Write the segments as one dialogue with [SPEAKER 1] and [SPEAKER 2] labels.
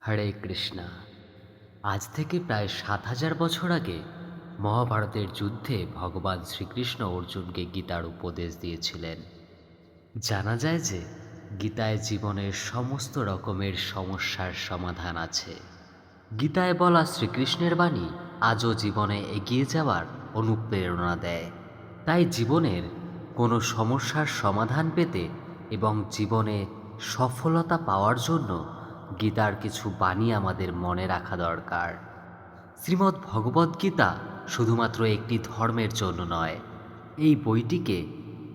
[SPEAKER 1] হরে কৃষ্ণা। আজ থেকে প্রায় ৭,০০০ বছর আগে মহাভারতের যুদ্ধে ভগবান শ্রীকৃষ্ণ অর্জুনকে গীতার উপদেশ দিয়েছিলেন। জানা যায় যে গীতায় জীবনের সমস্ত রকমের সমস্যার সমাধান আছে। গীতায় বলা শ্রীকৃষ্ণের বাণী আজও জীবনে এগিয়ে যাওয়ার অনুপ্রেরণা দেয়। তাই জীবনের কোনো সমস্যার সমাধান পেতে এবং জীবনে সফলতা পাওয়ার জন্য গীতার কিছু বাণী আমাদের মনে রাখা দরকার। শ্রীমদ্ ভগবদ্গীতা শুধুমাত্র একটি ধর্মের জন্য নয়, এই বইটিকে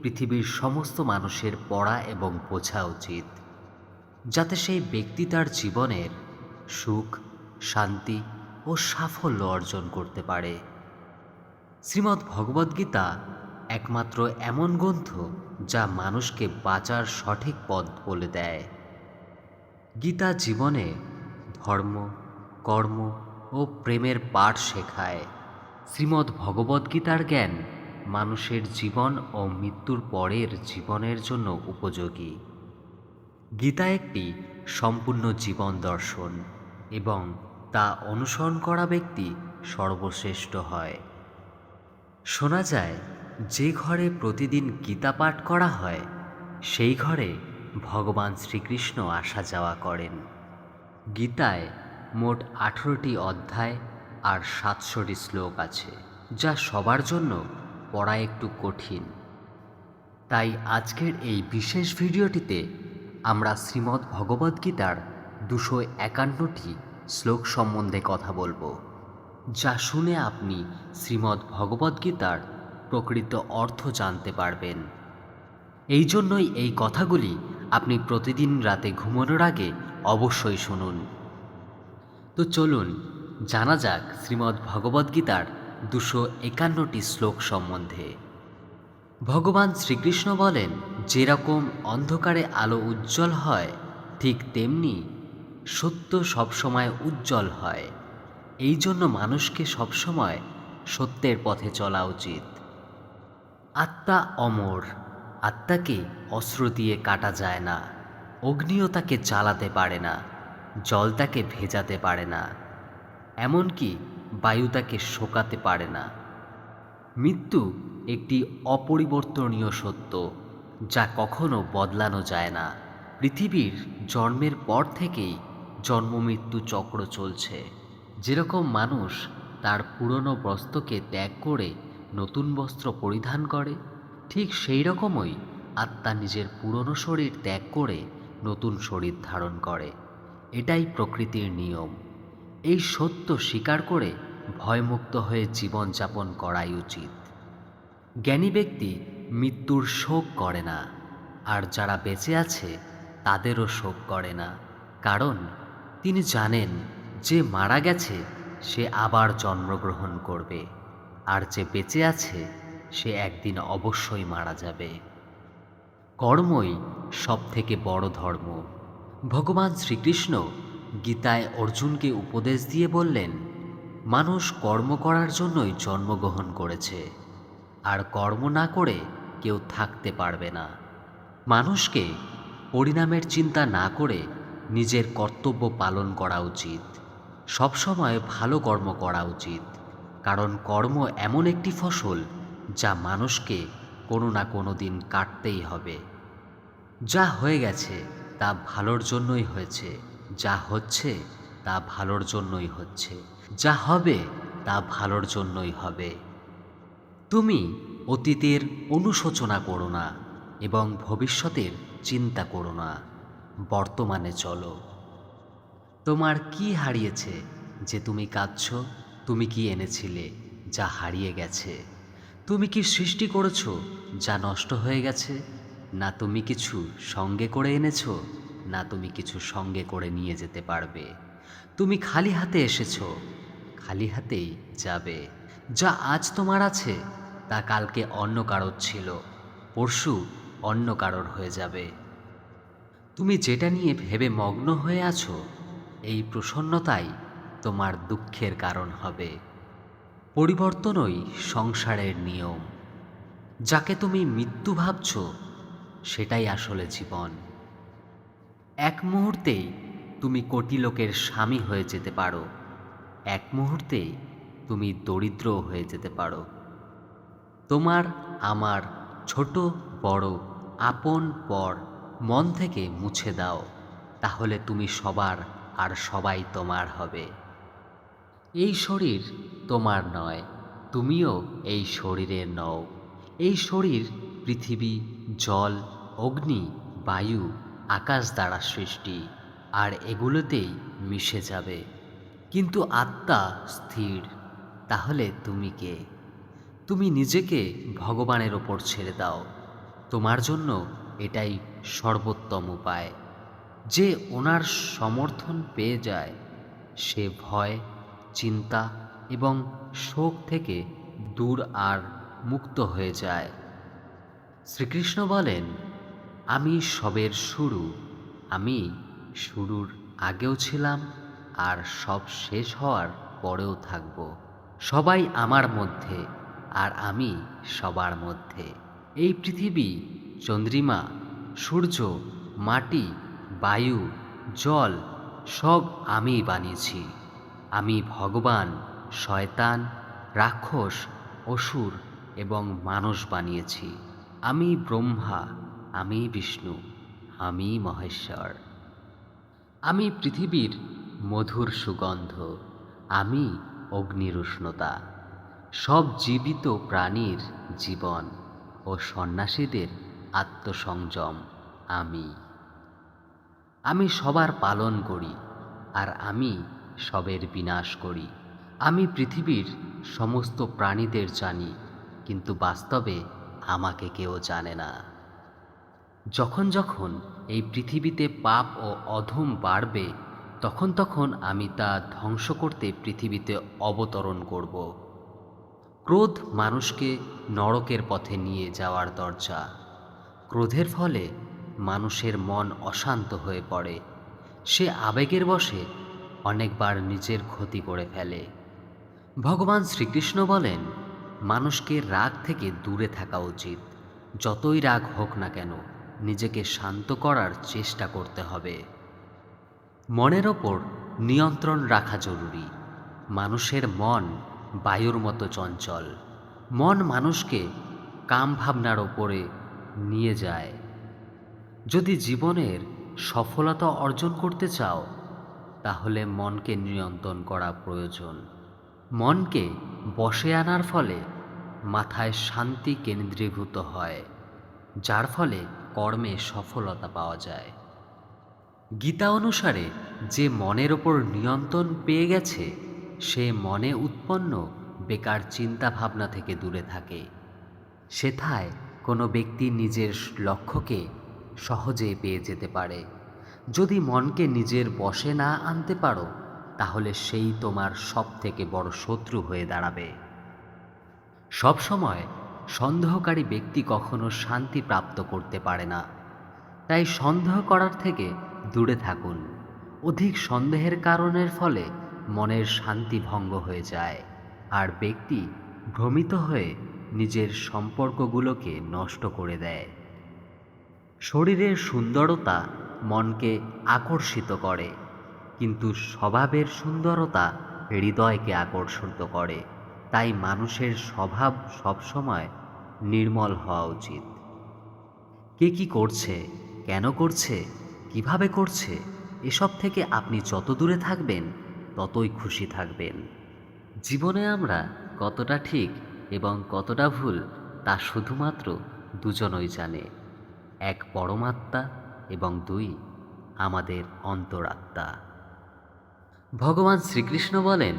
[SPEAKER 1] পৃথিবীর সমস্ত মানুষের পড়া এবং বোঝা উচিত, যাতে সেই ব্যক্তি তার জীবনের সুখ, শান্তি ও সাফল্য অর্জন করতে পারে। শ্রীমদ্ ভগবদ্গীতা একমাত্র এমন গ্রন্থ যা মানুষকে বাঁচার সঠিক পথ বলে দেয়। গীতা জীবনে ধর্ম, কর্ম ও প্রেমের পাঠ শেখায়। শ্রীমদ্ ভগবদ্গীতার জ্ঞান মানুষের জীবন ও মৃত্যুর পরের জীবনের জন্য উপযোগী। গীতা একটি সম্পূর্ণ জীবন দর্শন এবং তা অনুসরণ করা ব্যক্তি সর্বশ্রেষ্ঠ হয়। শোনা যায়, যে ঘরে প্রতিদিন গীতা পাঠ করা হয় সেই ঘরে ভগবান শ্রীকৃষ্ণ আসা যাওয়া করেন। গীতায় মোট 18টি অধ্যায় আর 700টি শ্লোক আছে, যা সবার জন্য পড়া একটু কঠিন। তাই আজকের এই বিশেষ ভিডিওটিতে আমরা শ্রীমদ্ ভগবদ্গীতার 251টি শ্লোক সম্বন্ধে কথা বলবো, যা শুনে আপনি শ্রীমদ্ ভগবদ্গীতার প্রকৃত অর্থ জানতে পারবেন। এই জন্যই এই কথাগুলি আপনি প্রতিদিন রাতে ঘুমানোর আগে অবশ্যই শুনুন। তো চলুন জানা যাক শ্রীমদ্ ভগবদ্গীতার 251টি শ্লোক সম্বন্ধে। ভগবান শ্রীকৃষ্ণ বলেন, যেরকম অন্ধকারে আলো উজ্জ্বল হয় ঠিক তেমনি সত্য সবসময় উজ্জ্বল হয়। এই জন্য মানুষকে সবসময় সত্যের পথে চলা উচিত। আত্মা অমর, আত্মাকে অস্ত্র দিয়ে কাটা যায় না, অগ্নিও তাকে জ্বালাতে পারে না, জল তাকে ভেজাতে পারে না, এমনকি বায়ু তাকে শোকাতে পারে না। মৃত্যু একটি অপরিবর্তনীয় সত্য, যা কখনো বদলানো যায় না। পৃথিবীর জন্মের পর থেকেই জন্ম মৃত্যু চক্র চলছে। যেরকম মানুষ তার পুরনো বস্ত্রকে ত্যাগ করে নতুন বস্ত্র পরিধান করে, ঠিক সেই রকমই আত্মা নিজের পুরনো শরীর ত্যাগ করে নতুন শরীর ধারণ করে। এটাই প্রকৃতির নিয়ম। এই সত্য স্বীকার করে ভয়মুক্ত হয়ে জীবনযাপন করাই উচিত। জ্ঞানী ব্যক্তি মৃত্যুর শোক করে না, আর যারা বেঁচে আছে তাদেরও শোক করে না, কারণ তিনি জানেন যে মারা গেছে সে আবার জন্মগ্রহণ করবে, আর যে বেঁচে আছে সে একদিন অবশ্যই মারা যাবে। কর্মই সবথেকে বড় ধর্ম। ভগবান শ্রীকৃষ্ণ গীতায় অর্জুনকে উপদেশ দিয়ে বললেন, মানুষ কর্ম করার জন্যই জন্মগ্রহণ করেছে, আর কর্ম না করে কেউ থাকতে পারবে না। মানুষকে পরিণামের চিন্তা না করে নিজের কর্তব্য পালন করা উচিত। সবসময় ভালো কর্ম করা উচিত, কারণ কর্ম এমন একটি ফসল যা মানুষকে কোনো না কোনো দিন কাটতেই হবে। যা হয়ে গেছে তা ভালোর জন্যই হয়েছে, যা হচ্ছে তা ভালোর জন্যই হচ্ছে, যা হবে তা ভালোর জন্যই হবে। তুমি অতীতের অনুশোচনা করো না এবং ভবিষ্যতের চিন্তা করো না, বর্তমানে চলো। তোমার কি হারিয়েছে যে তুমি কাঁদছ? তুমি কি এনেছিলে যা হারিয়ে গেছে? তুমি কি সৃষ্টি করেছো যা নষ্ট হয়ে গেছে? না তুমি কিছু সঙ্গে করে এনেছো, না তুমি কিছু সঙ্গে করে নিয়ে যেতে পারবে। তুমি খালি হাতে এসেছো, খালি হাতেই যাবে। যা আজ তোমার আছে তা কালকে অন্য কারোর ছিল, পরশু অন্য কারোর হয়ে যাবে। তুমি যেটা নিয়ে ভেবে মগ্ন হয়ে আছো, এই প্রসন্নতাই তোমার দুঃখের কারণ হবে। পরিবর্তনই সংসারের নিয়ম। যাকে তুমি মৃত্যু ভাবছ সেটাই আসলে জীবন। এক মুহূর্তেই তুমি কোটি লোকের স্বামী হয়ে যেতে পারো, এক মুহূর্তে তুমি দরিদ্র হয়ে যেতে পারো। তোমার আমার ছোট বড় আপন পর মন থেকে মুছে দাও, তাহলে তুমি সবার আর সবাই তোমার হবে। এই শরীর তোমার নয়, তুমিও এই শরীরের নও। এই শরীর পৃথিবী, জল, অগ্নি, বায়ু, আকাশ দ্বারা সৃষ্টি, আর এগুলোতেই মিশে যাবে। কিন্তু আত্মা স্থির। তাহলে তুমি কে? তুমি নিজেকে ভগবানের ওপর ছেড়ে দাও। তোমার জন্য এটাই সর্বোত্তম উপায়। যে ওনার সমর্থন পেয়ে যায়, সে ভয়, চিন্তা এবং শোক থেকে দূর আর মুক্ত হয়ে যায়। শ্রীকৃষ্ণ বলেন, আমি সবের শুরু, আমি শুরুর আগেও ছিলাম আর সব শেষ হওয়ার পরেও থাকব। সবাই আমার মধ্যে আর আমি সবার মধ্যে। এই পৃথিবী, চন্দ্রিমা, সূর্য, মাটি, বায়ু, জল সব আমিই বানিয়েছি। আমি ভগবান, শয়তান, রাক্ষস, অসুর এবং মানুষ বানিয়েছি। আমি ব্রহ্মা, আমি বিষ্ণু, আমি মহেশ্বর। আমি পৃথিবীর মধুর সুগন্ধ, আমি অগ্নির উষ্ণতা। সব জীবিত প্রাণীর জীবন ও সন্ন্যাসীদের আত্মসংযম আমি। আমি সবার পালন করি আর আমি সবের বিনাশ করি। আমি পৃথিবীর সমস্ত প্রাণীদের জানি, কিন্তু বাস্তবে আমাকে কেউ জানে না। যখন যখন এই পৃথিবীতে পাপ ও অধম বাড়বে, তখন তখন আমি তা ধ্বংস করতে পৃথিবীতে অবতরণ করব। ক্রোধ মানুষকে নরকের পথে নিয়ে যাওয়ার দরজা। ক্রোধের ফলে মানুষের মন অশান্ত হয়ে পড়ে। সে আবেগের বশে অনেকবার নিজের ক্ষতি করে ফেলে। ভগবান শ্রীকৃষ্ণ বলেন, মানুষকে রাগ থেকে দূরে থাকা উচিত। যতই রাগ হোক না কেন, নিজেকে শান্ত করার চেষ্টা করতে হবে। মনের ওপর নিয়ন্ত্রণ রাখা জরুরি। মানুষের মন বায়ুর মতো চঞ্চল। মন মানুষকে কাম ভাবনার ওপরে নিয়ে যায়। যদি জীবনের সফলতা অর্জন করতে চাও, তাহলে মনকে নিয়ন্ত্রণ করা প্রয়োজন। মনকে বশে আনার ফলে মাথায় শান্তি কেন্দ্রীভূত হয়, যার ফলে কর্মে সফলতা পাওয়া যায়। গীতা অনুসারে যে মনের ওপর নিয়ন্ত্রণ পেয়ে গেছে, সে মনে উৎপন্ন বেকার চিন্তা ভাবনা থেকে দূরে থাকে। সেথায় কোনো ব্যক্তি নিজের লক্ষ্যকে সহজে পেয়ে যেতে পারে। যদি মনকে নিজের বশে না আনতে পারো, তাহলে সেই তোমার সবথেকে বড় শত্রু হয়ে দাঁড়াবে। সবসময় সন্দেহকারী ব্যক্তি কখনো শান্তি প্রাপ্ত করতে পারে না। তাই সন্দেহ করার থেকে দূরে থাকুন। অধিক সন্দেহের কারণের ফলে মনের শান্তি ভঙ্গ হয়ে যায়, আর ব্যক্তি ভ্রমিত হয়ে নিজের সম্পর্কগুলোকে নষ্ট করে দেয়। শরীরের সুন্দরতা মনকে আকর্ষিত করে, কিন্তু স্বভাবের সুন্দরতা হৃদয়কে আকর্ষিত করে। তাই মানুষের স্বভাব সবসময় নির্মল হওয়া উচিত। কে কি করছে, কেন করছে, কিভাবে করছে, এসব থেকে আপনি যত দূরে থাকবেন, ততই খুশি থাকবেন। জীবনে আমরা কতটা ঠিক এবং কতটা ভুল, তা শুধুমাত্র দুজনই জানে, এক পরমাত্মা এবং দুই আমাদের অন্তরাত্মা। ভগবান শ্রীকৃষ্ণ বলেন,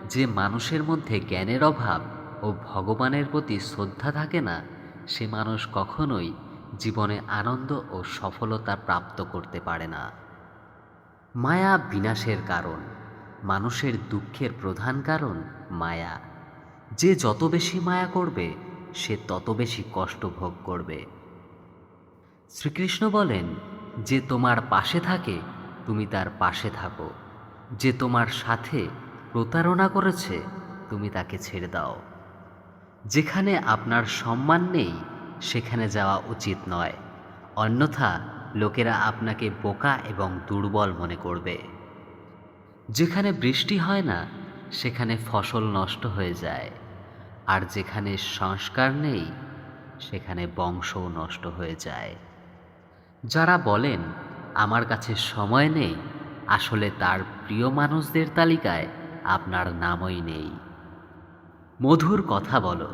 [SPEAKER 1] যে মানুষের মধ্যে জ্ঞানের অভাব ও ভগবানের প্রতি শ্রদ্ধা থাকে না, সে মানুষ কখনোই জীবনে আনন্দ ও সফলতা প্রাপ্ত করতে পারে না। মায়া বিনাশের কারণ। মানুষের দুঃখের প্রধান কারণ মায়া। যে যত বেশি মায়া করবে, সে তত বেশি কষ্ট ভোগ করবে। শ্রীকৃষ্ণ বলেন, যে তোমার পাশে থাকে, তুমি তার পাশে থাকো। যে তোমার সাথে প্রতারণা করেছে, তুমি তাকে ছেড়ে দাও। যেখানে আপনার সম্মান নেই, সেখানে যাওয়া উচিত নয়, অন্যথা লোকেরা আপনাকে বোকা এবং দুর্বল মনে করবে। যেখানে বৃষ্টি হয় না সেখানে ফসল নষ্ট হয়ে যায়, আর যেখানে সংস্কার নেই সেখানে বংশও নষ্ট হয়ে যায়। যারা বলেন আমার কাছে সময় নেই, আসলে তার প্রিয় মানুষদের তালিকায় আপনার নামই নেই। মধুর কথা বলো,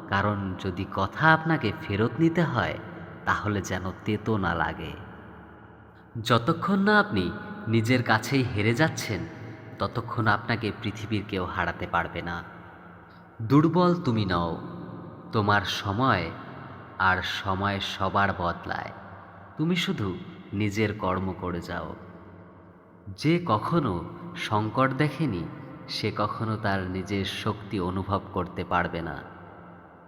[SPEAKER 1] কারণ যদি কথা আপনাকে ফেরত নিতে হয় তাহলে যেন তেতো না লাগে। যতক্ষণ না আপনি নিজের কাছেই হেরে যাচ্ছেন ততক্ষণ আপনাকে পৃথিবীর কেউ হারাতে পারবে না। দুর্বল তুমি নও, তোমার সময়, আর সময় সবার বদলায়। তুমি শুধু নিজের কর্ম করে যাও। যে কখনো সংকট দেখেনি সে কখনো তার নিজের শক্তি অনুভব করতে পারবে না।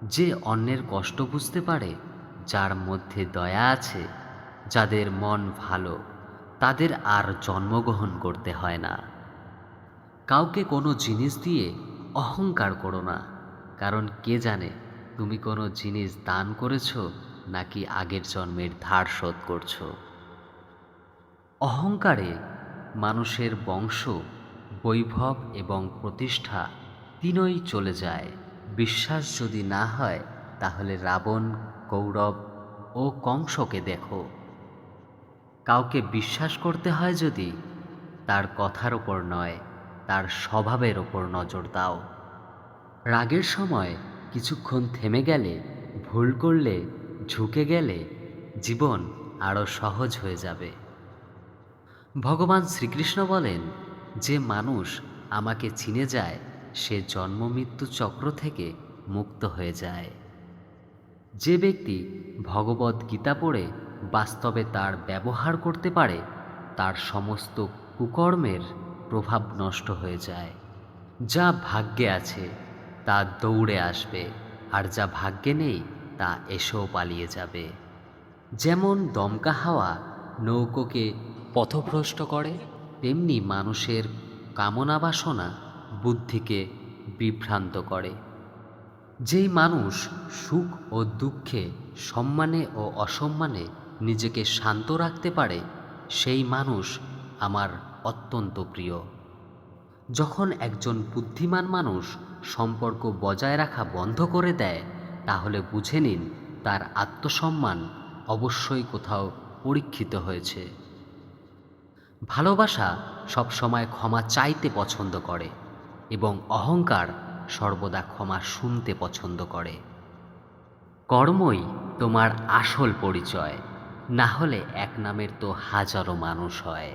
[SPEAKER 1] যে অন্যের কষ্ট বুঝতে পারে, যার মধ্যে দয়া আছে, যাদের মন ভালো, তাদের আর জন্মগ্রহণ করতে হয় না। কাউকে কোনো জিনিস দিয়ে অহংকার করো না, কারণ কে জানে তুমি কোনো জিনিস দান করেছো নাকি আগের জন্মের ধার শোধ করছো। অহংকারে মানুষের বংশ, বৈভব এবং প্রতিষ্ঠা তিনই চলে যায়। বিশ্বাস যদি না হয় তাহলে রাবণ, কৌরব ও কংসকে দেখো। কাউকে বিশ্বাস করতে হয় যদি, তার কথার ওপর নয়, তার স্বভাবের ওপর নজর দাও। রাগের সময় কিছুক্ষণ থেমে গেলে, ভুল করলে ঝুঁকে গেলে জীবন আরও সহজ হয়ে যাবে। ভগবান শ্রীকৃষ্ণ বলেন, যে মানুষ আমাকে চিনে যায় সে জন্ম মৃত্যু চক্র থেকে মুক্ত হয়ে যায়। যে ব্যক্তি ভগবদ্ গীতা পড়ে বাস্তবে তার ব্যবহার করতে পারে তার সমস্ত কুকর্মের প্রভাব নষ্ট হয়ে যায়। যা ভাগ্যে আছে তা দৌড়ে আসবে, আর যা ভাগ্যে নেই তা এসেও পালিয়ে যাবে। যেমন দমকা হাওয়া নৌকোকে পথভ্রষ্ট করে, তেমনি মানুষের কামনা বাসনা বুদ্ধিকে বিভ্রান্ত করে। যেই মানুষ সুখ ও দুঃখে, সম্মানে ও অসম্মানে নিজেকে শান্ত রাখতে পারে সেই মানুষ আমার অত্যন্ত প্রিয়। যখন একজন বুদ্ধিমান মানুষ সম্পর্ক বজায় রাখা বন্ধ করে দেয় তাহলে বুঝে নিন তার আত্মসম্মান অবশ্যই কোথাও পরীক্ষিত হয়েছে। ভালোবাসা সবসময় ক্ষমা চাইতে পছন্দ করে এবং অহংকার সর্বদা ক্ষমা শুনতে পছন্দ করে। কর্মই তোমার আসল পরিচয়, না হলে এক নামের তো হাজারো মানুষ হয়।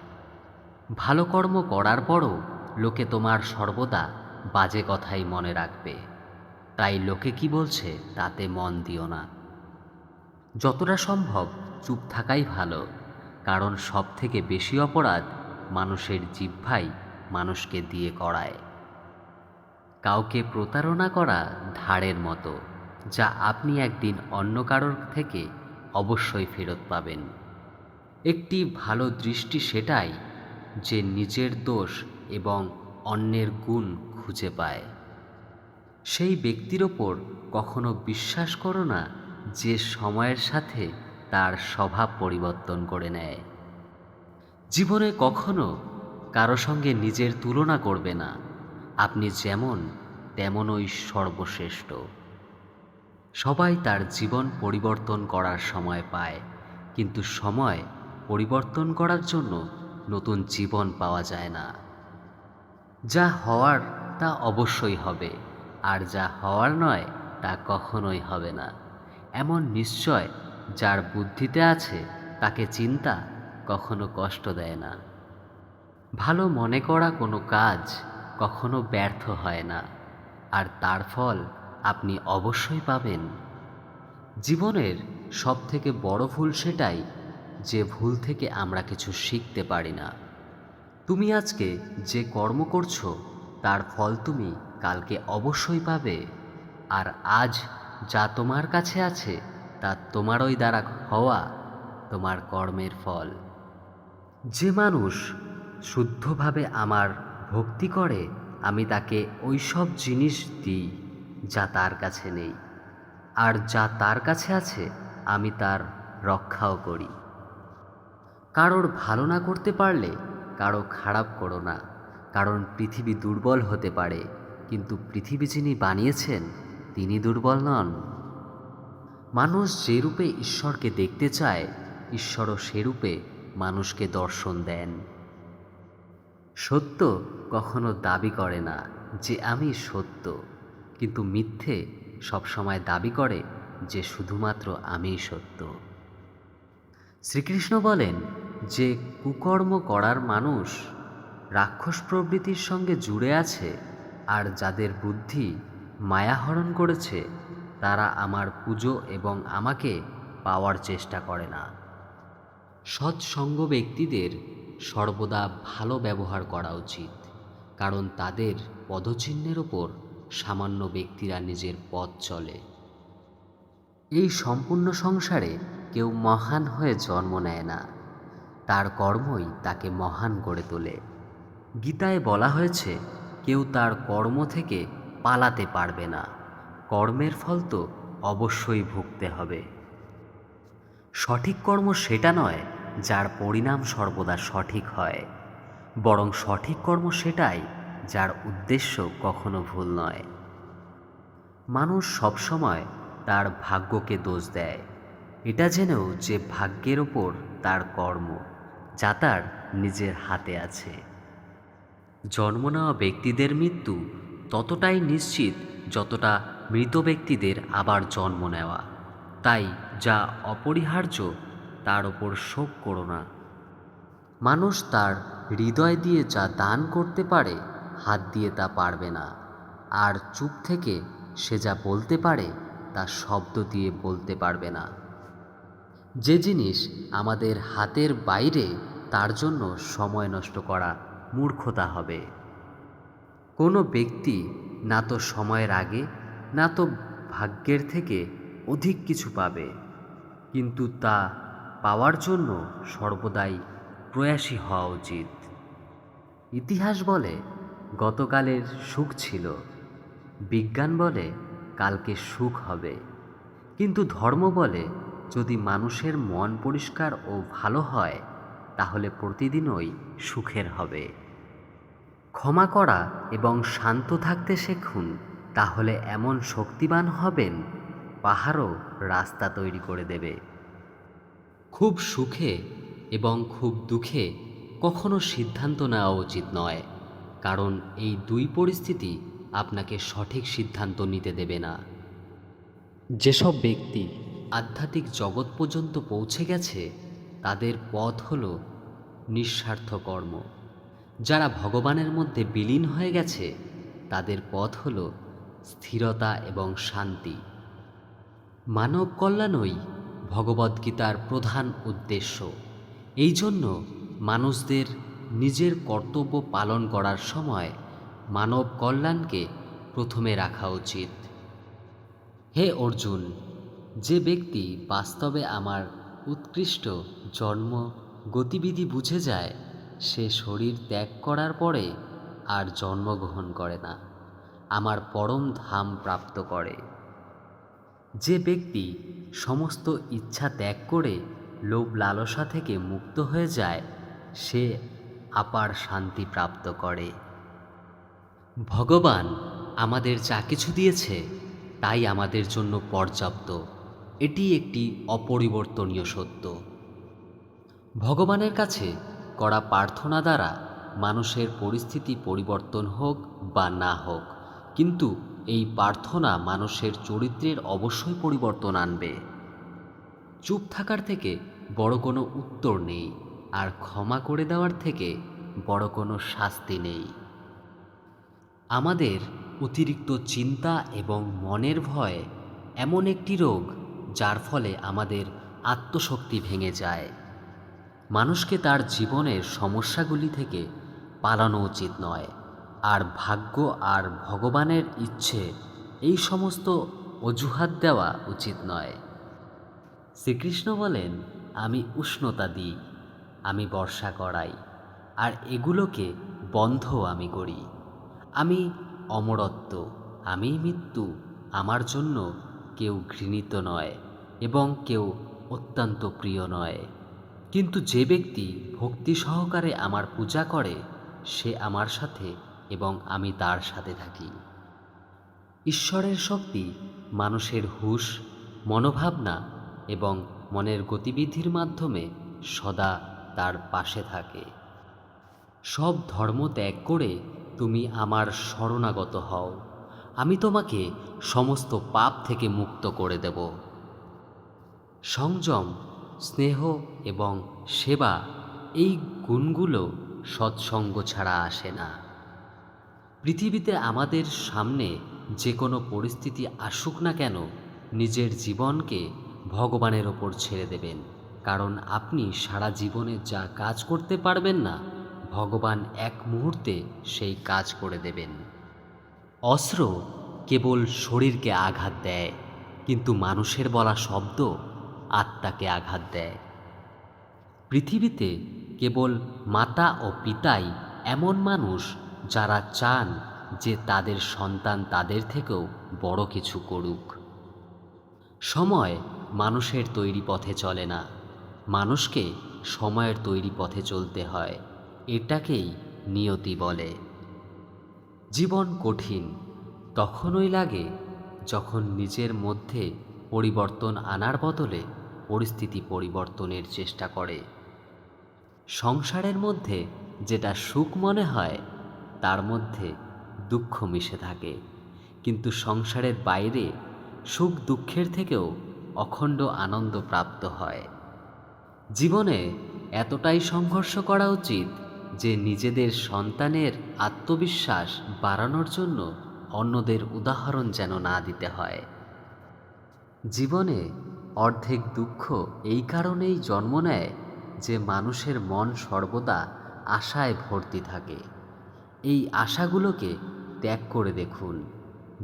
[SPEAKER 1] ভালো কর্ম করার পরও লোকে তোমার সর্বদা বাজে কথাই মনে রাখবে, তাই লোকে কি বলছে তাতে মন দিও না। যতটা সম্ভব চুপ থাকাই ভালো, কারণ সব থেকে বেশি অপরাধ মানুষের জিহ্বাই মানুষকে দিয়ে করায়। কাউকে প্রতারণা করা ধারের মতো, যা আপনি একদিন অন্য কারোর থেকে অবশ্যই ফেরত পাবেন। একটি ভালো দৃষ্টি সেটাই যে নিজের দোষ এবং অন্যের গুণ খুঁজে পায়। সেই ব্যক্তির ওপর কখনো বিশ্বাস করো না যে সময়ের সাথে তার স্বভাব পরিবর্তন করে নেয়। জীবনে কখনো কারো সঙ্গে নিজের তুলনা করবে না। আপনি যেমন তেমনই সর্বশ্রেষ্ঠ। সবাই তার জীবন পরিবর্তন করার সময় পায়, কিন্তু সময় পরিবর্তন করার জন্য নতুন জীবন পাওয়া যায় না। যা হওয়ার তা অবশ্যই হবে, আর যা হওয়ার নয় তা কখনোই হবে না। এমন নিশ্চয় যার বুদ্ধিতে আছে তাকে চিন্তা কখনো কষ্ট দেয় না। ভালো মনে করা কোনো কাজ কখনো ব্যর্থ হয় না, আর তার ফল আপনি অবশ্যই পাবেন। জীবনের সবথেকে বড় ভুল সেটাই যে ভুল থেকে আমরা কিছু শিখতে পারি না। তুমি আজকে যে কর্ম করছো তার ফল তুমি কালকে অবশ্যই পাবে, আর আজ যা তোমার কাছে আছে তা তোমারই দ্বারা হওয়া তোমার কর্মের ফল। যে মানুষ শুদ্ধভাবে আমার ভক্তি করে আমি তাকে ওই সব জিনিস দিই যা তার কাছে নেই, আর যা তার কাছে আছে আমি তার রক্ষাও করি। কারোর ভালো না করতে পারলে কারো খারাপ করো না, কারণ পৃথিবী দুর্বল হতে পারে, কিন্তু পৃথিবী যিনি বানিয়েছেন তিনি দুর্বল নন। মানুষ যে রূপে ঈশ্বরকে দেখতে চায়, ঈশ্বরও সেরূপে মানুষকে দর্শন দেন। সত্য কখনো দাবি করে না যে আমি সত্য, কিন্তু মিথ্যে সবসময় দাবি করে যে শুধুমাত্র আমিই সত্য। শ্রীকৃষ্ণ বলেন যে কুকর্ম করার মানুষ রাক্ষস প্রবৃত্তির সঙ্গে জুড়ে আছে, আর যাদের বুদ্ধি মায়াহরণ করেছে তারা আমার পুজো এবং আমাকে পাওয়ার চেষ্টা করে না। সৎসঙ্গ ব্যক্তিদের সর্বদা ভালো ব্যবহার করা উচিত, কারণ তাদের পদচিহ্নের ওপর সামান্য ব্যক্তিরা নিজের পথ চলে। এই সম্পূর্ণ সংসারে কেউ মহান হয়ে জন্ম নেয় না, তার কর্মই তাকে মহান করে তোলে। গীতায় বলা হয়েছে কেউ তার কর্ম থেকে পালাতে পারবে না, কর্মের ফল তো অবশ্যই ভুগতে হবে। সঠিক কর্ম সেটা নয় যার পরিণাম সর্বদা সঠিক হয়, বরং সঠিক কর্ম সেটাই যার উদ্দেশ্য কখনো ভুল নয়। মানুষ সবসময় তার ভাগ্যকে দোষ দেয়, এটা জেনেও যে ভাগ্যের ওপর তার কর্ম, যা তার নিজের হাতে আছে। জন্ম নেওয়া ব্যক্তিদের মৃত্যু ততটাই নিশ্চিত যতটা মৃত ব্যক্তিদের আবার জন্ম নেওয়া। তাই যা অপরিহার্য তার ওপর শোক করো না। মানুষ তার হৃদয় দিয়ে যা দান করতে পারে হাত দিয়ে তা পারবে না, আর চুপ থেকে সে যা বলতে পারে তা শব্দ দিয়ে বলতে পারবে না। যে জিনিস আমাদের হাতের বাইরে তার জন্য সময় নষ্ট করা মূর্খতা হবে। কোনো ব্যক্তি না তো সময়ের আগে না তো ভাগ্যের থেকে অধিক কিছু পাবে, কিন্তু তা পাওয়ার জন্য সর্বদাই প্রয়াসী হওয়া উচিত। ইতিহাস বলে গতকালের সুখ ছিল, বিজ্ঞান বলে কালকে সুখ হবে, কিন্তু ধর্ম বলে যদি মানুষের মন পরিষ্কার ও ভালো হয় তাহলে প্রতিদিনই সুখের হবে। ক্ষমা করা এবং শান্ত থাকতে শিখুন, তাহলে এমন শক্তিবান হবেন পাহাড়ও রাস্তা তৈরি করে দেবে। খুব সুখে এবং খুব দুঃখে কখনো সিদ্ধান্ত নেওয়া উচিত নয়, কারণ এই দুই পরিস্থিতি আপনাকে সঠিক সিদ্ধান্ত নিতে দেবে না। যেসব ব্যক্তি আধ্যাত্মিক জগৎ পর্যন্ত পৌঁছে গেছে তাদের পথ হল নিঃস্বার্থ কর্ম। যারা ভগবানের মধ্যে বিলীন হয়ে গেছে তাদের পথ হল স্থিরতা এবং শান্তি। মানব কল্যাণই ভগবদ্গীতার প্রধান উদ্দেশ্য। এই জন্য মানুষদের নিজের কর্তব্য পালন করার সময় মানব কল্যাণকে প্রথমে রাখা উচিত। হে অর্জুন, যে ব্যক্তি বাস্তবে আমার উৎকৃষ্ট জন্ম গতিবিধি বুঝে যায় সে শরীর ত্যাগ করার পরে আর জন্মগ্রহণ করে না, আমার পরম ধাম প্রাপ্ত করে। যে ব্যক্তি সমস্ত ইচ্ছা ত্যাগ করে লোভ লালসা থেকে মুক্ত হয়ে যায় সে আপার শান্তি প্রাপ্ত করে। ভগবান আমাদের যা কিছু দিয়েছে তাই আমাদের জন্য পর্যাপ্ত, এটি একটি অপরিবর্তনীয় সত্য। ভগবানের কাছে করা প্রার্থনা দ্বারা মানুষের পরিস্থিতি পরিবর্তন হোক বা না হোক, কিন্তু এই প্রার্থনা মানুষের চরিত্রের অবশ্যই পরিবর্তন আনবে। চুপ থাকার থেকে বড় কোনো উত্তর নেই, আর ক্ষমা করে দেওয়ার থেকে বড় কোনো শাস্তি নেই। আমাদের অতিরিক্ত চিন্তা এবং মনের ভয় এমন একটি রোগ যার ফলে আমাদের আত্মশক্তি ভেঙে যায়। মানুষকে তার জীবনের সমস্যাগুলি থেকে পালানো উচিত নয়, আর ভাগ্য আর ভগবানের ইচ্ছে এই সমস্ত অজুহাত দেওয়া উচিত নয়। শ্রীকৃষ্ণ বলেন, আমি উষ্ণতা দিই, আমি বর্ষা করাই, আর এগুলোকে বন্ধ আমি করি। আমি অমরত্ব, আমি মৃত্যু, আমার জন্য কেউ ঘৃণিত নয় এবং কেউ অত্যন্ত প্রিয় নয়। কিন্তু যে ব্যক্তি ভক্তি সহকারে আমার পূজা করে সে আমার সাথে এবং আমি তার সাথে থাকি। ঈশ্বরের শক্তি মানুষের হুঁশ, মনোভাবনা এবং মনের গতিবিধির মাধ্যমে সদা তার পাশে থাকে। সব ধর্ম ত্যাগ করে তুমি আমার শরণাগত হও, আমি তোমাকে সমস্ত পাপ থেকে মুক্ত করে দেব। সংযম, স্নেহ এবং সেবা, এই গুণগুলো সৎসঙ্গ ছাড়া আসে না। পৃথিবীতে আমাদের সামনে যে কোনো পরিস্থিতি আসুক না কেন, নিজের জীবনকে ভগবানের ওপর ছেড়ে দেবেন, কারণ আপনি সারা জীবনে যা কাজ করতে পারবেন না, ভগবান এক মুহূর্তে সেই কাজ করে দেবেন। অস্ত্র কেবল শরীরকে আঘাত দেয়, কিন্তু মানুষের বলা শব্দ আত্মাকে আঘাত দেয়। পৃথিবীতে কেবল মাতা ও পিতাই এমন মানুষ যারা চান যে তাদের সন্তান তাদের থেকেও বড় কিছু করুক। সময় মানুষের তৈরি পথে চলে না, মানুষকে সময়ের তৈরি পথে চলতে হয়। এটাকেই নিয়তি বলে। জীবন কঠিন তখনই লাগে যখন নিজের মধ্যে পরিবর্তন আনার বদলে পরিস্থিতি পরিবর্তনের চেষ্টা করে। সংসারের মধ্যে যেটা সুখ মনে হয় তার মধ্যে দুঃখ মিশে থাকে, কিন্তু সংসারের বাইরে সুখ দুঃখের থেকেও অখণ্ড আনন্দ প্রাপ্ত হয়। জীবনে এতটাই সংঘর্ষ করা উচিত যে নিজেদের সন্তানের আত্মবিশ্বাস বাড়ানোর জন্য অন্যদের উদাহরণ যেন না দিতে হয়। জীবনে অর্ধেক দুঃখ এই কারণেই জন্ম নেয় যে মানুষের মন সর্বদা আশায় ভর্তি থাকে। এই আশাগুলোকে ত্যাগ করে দেখুন,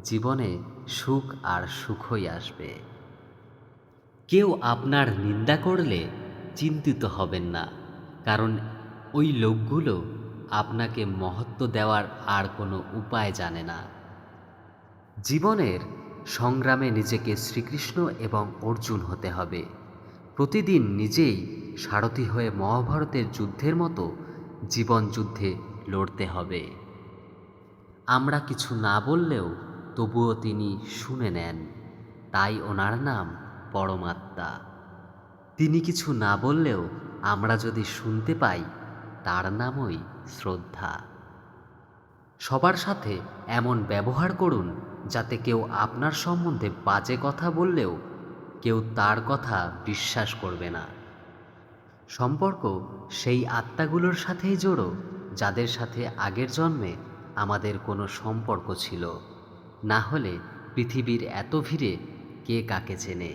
[SPEAKER 1] জীবনে সুখ আর সুখই আসবে। কেউ আপনার নিন্দা করলে চিন্তিত হবেন না, কারণ ওই লোকগুলো আপনাকে মহত্ব দেওয়ার আর কোনো উপায় জানে না। জীবনের সংগ্রামে নিজেকে শ্রীকৃষ্ণ এবং অর্জুন হতে হবে। প্রতিদিন নিজেই সারথি হয়ে মহাভারতের যুদ্ধের মতো জীবন যুদ্ধে লড়তে হবে। আমরা কিছু না বললেও তবুও তিনি শুনে নেন, তাই ওনার নাম পরমাত্মা। তিনি কিছু না বললেও আমরা যদি শুনতে পাই তার নামই শ্রদ্ধা। সবার সাথে এমন ব্যবহার করুন যাতে কেউ আপনার সম্বন্ধে বাজে কথা বললেও কেউ তার কথা বিশ্বাস করবে না। সম্পর্ক সেই আত্মাগুলোর সাথেই জোড়ো যাদের সাথে আগের জন্মে আমাদের কোনো সম্পর্ক ছিল, না হলে পৃথিবীর এত ভিড়ে কে কাকে চেনে।